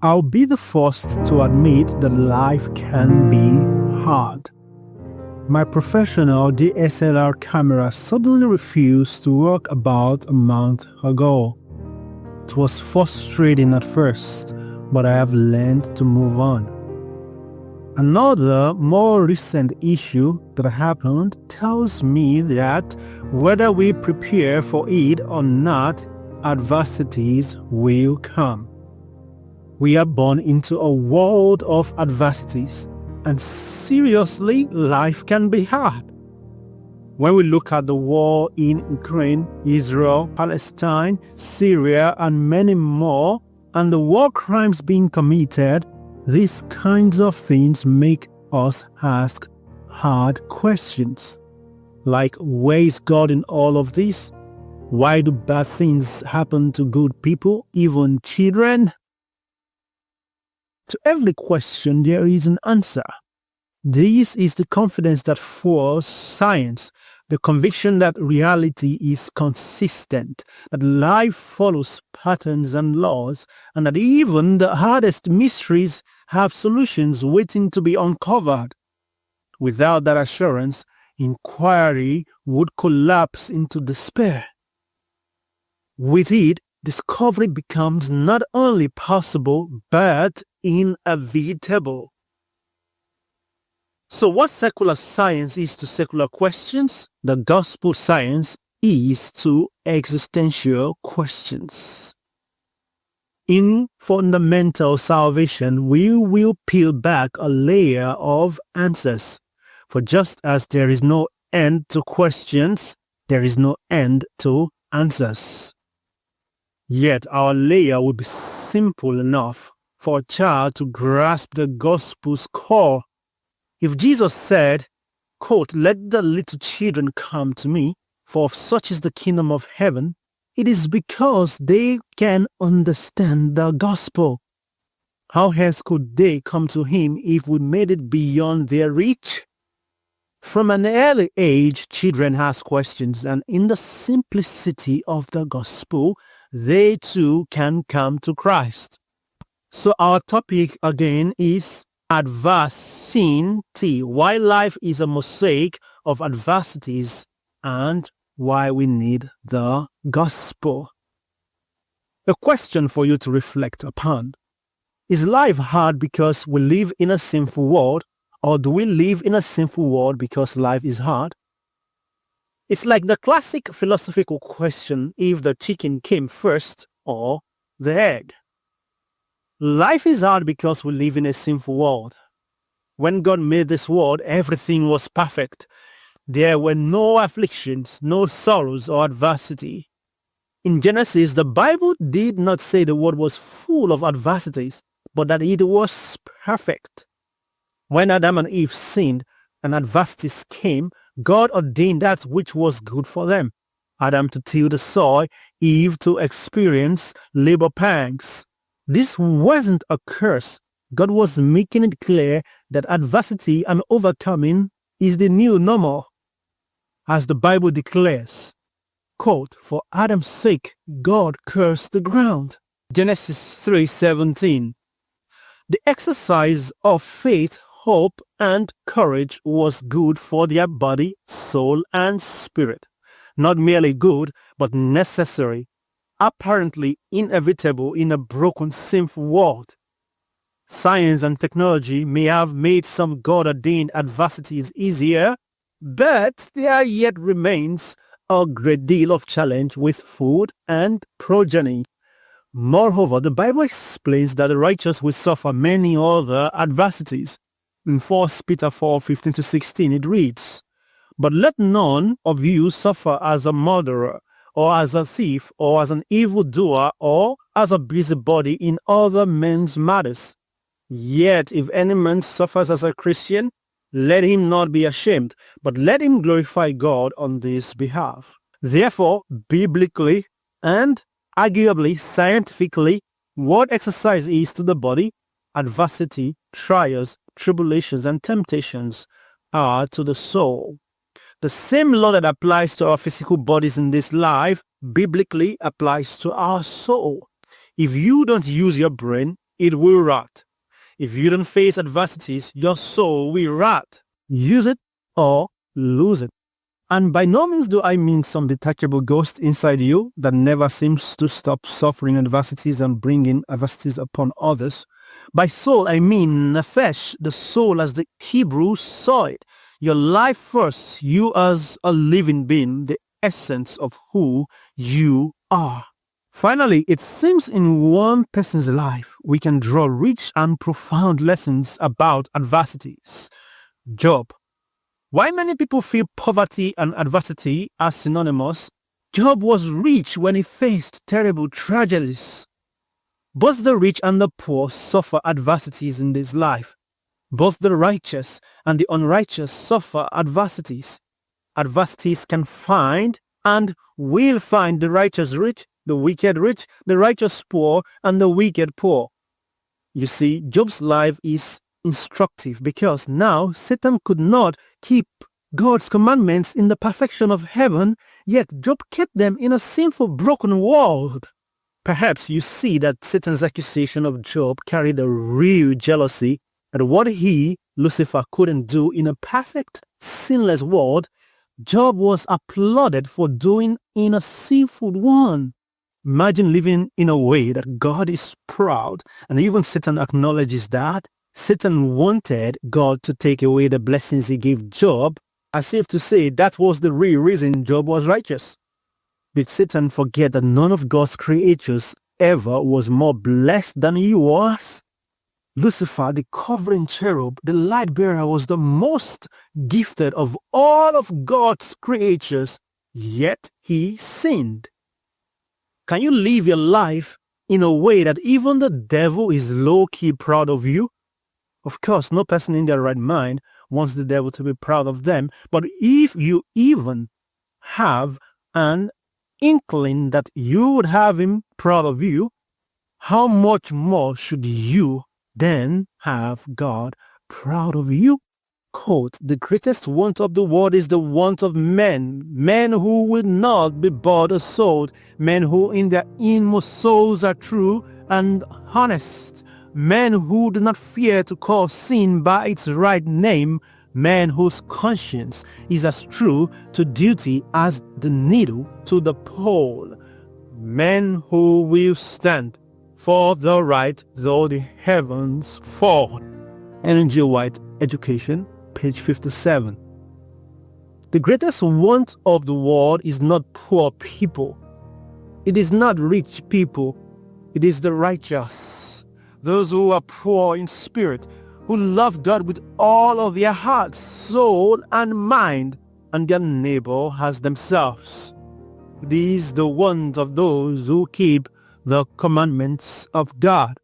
I'll be the first to admit that life can be hard. My professional DSLR camera suddenly refused to work about a month ago. It was frustrating at first, but I have learned to move on. Another more recent issue that happened tells me that whether we prepare for it or not, adversities will come. We are born into a world of adversities, and seriously, life can be hard. When we look at the war in Ukraine, Israel, Palestine, Syria, and many more, and the war crimes being committed, these kinds of things make us ask hard questions. Like, where is God in all of this? Why do bad things happen to good people, even children? To every question, there is an answer. This is the confidence that fuels science, the conviction that reality is consistent, that life follows patterns and laws, and that even the hardest mysteries have solutions waiting to be uncovered. Without that assurance, inquiry would collapse into despair. With it, discovery becomes not only possible, but inevitable. So what secular science is to secular questions, the gospel science is to existential questions. In fundamental salvation, we will peel back a layer of answers. For just as there is no end to questions, there is no end to answers. Yet our layer will be simple enough for a child to grasp the gospel's core. If Jesus said, quote, "Let the little children come to me, for of such is the kingdom of heaven," it is because they can understand the gospel. How else could they come to him if we made it beyond their reach? From an early age, children ask questions, and in the simplicity of the gospel, they too can come to Christ. So our topic again is Advers-I-N-Ty, why life is a mosaic of adversities and why we need the gospel. A question for you to reflect upon. Is life hard because we live in a sinful world, or do we live in a sinful world because life is hard? It's like the classic philosophical question if the chicken came first or the egg. Life is hard because we live in a sinful world. When God made this world, everything was perfect. There were no afflictions, no sorrows or adversity. In Genesis, the Bible did not say the world was full of adversities, but that it was perfect. When Adam and Eve sinned and adversities came, God ordained that which was good for them. Adam to till the soil, Eve to experience labor pangs. This wasn't a curse. God was making it clear that adversity and overcoming is the new normal. As the Bible declares, quote, "For Adam's sake, God cursed the ground." Genesis 3:17. The exercise of faith, hope, and courage was good for their body, soul, and spirit. Not merely good, but necessary, apparently inevitable in a broken, sinful world. Science and technology may have made some God-ordained adversities easier, but there yet remains a great deal of challenge with food and progeny. Moreover, the Bible explains that the righteous will suffer many other adversities. In 1 Peter 4:15-16 it reads, "But let none of you suffer as a murderer, or as a thief, or as an evildoer, or as a busybody in other men's matters. Yet if any man suffers as a Christian, let him not be ashamed, but let him glorify God on this behalf." Therefore, biblically and arguably scientifically, what exercise is to the body, adversity, trials, tribulations, and temptations are to the soul. The same law that applies to our physical bodies in this life biblically applies to our soul. If you don't use your brain, it will rot. If you don't face adversities, your soul will rot. Use it or lose it. And by no means do I mean some detachable ghost inside you that never seems to stop suffering adversities and bringing adversities upon others. By soul, I mean Nephesh, the soul as the Hebrews saw it. Your life first, you as a living being, the essence of who you are. Finally, it seems in one person's life we can draw rich and profound lessons about adversities. Job. Why many people feel poverty and adversity are synonymous? Job was rich when he faced terrible tragedies. Both the rich and the poor suffer adversities in this life. Both the righteous and the unrighteous suffer adversities. Adversities can find and will find the righteous rich, the wicked rich, the righteous poor, and the wicked poor. You see, Job's life is instructive because now Satan could not keep God's commandments in the perfection of heaven, yet Job kept them in a sinful, broken world. Perhaps you see that Satan's accusation of Job carried a real jealousy at what he, Lucifer, couldn't do in a perfect, sinless world. Job was applauded for doing in a sinful one. Imagine living in a way that God is proud, and even Satan acknowledges that. Satan wanted God to take away the blessings he gave Job, as if to say that was the real reason Job was righteous. Did Satan forget that none of God's creatures ever was more blessed than he was? Lucifer, the covering cherub, the light bearer, was the most gifted of all of God's creatures, yet he sinned. Can you live your life in a way that even the devil is low-key proud of you? Of course, no person in their right mind wants the devil to be proud of them, but if you even have an inkling that you would have him proud of you, how much more should you then have God proud of you? Quote, the greatest want of the world is the want of men who will not be bought or sold, men who in their inmost souls are true and honest, men who do not fear to call sin by its right name, men whose conscience is as true to duty as the needle to the pole, men who will stand for the right though the heavens fall. Ellen G. White, Education, page 57. The greatest want of the world is not poor people. It is not rich people. It is the righteous, those who are poor in spirit, who love God with all of their heart, soul, and mind, and their neighbor as themselves. These the ones of those who keep the commandments of God.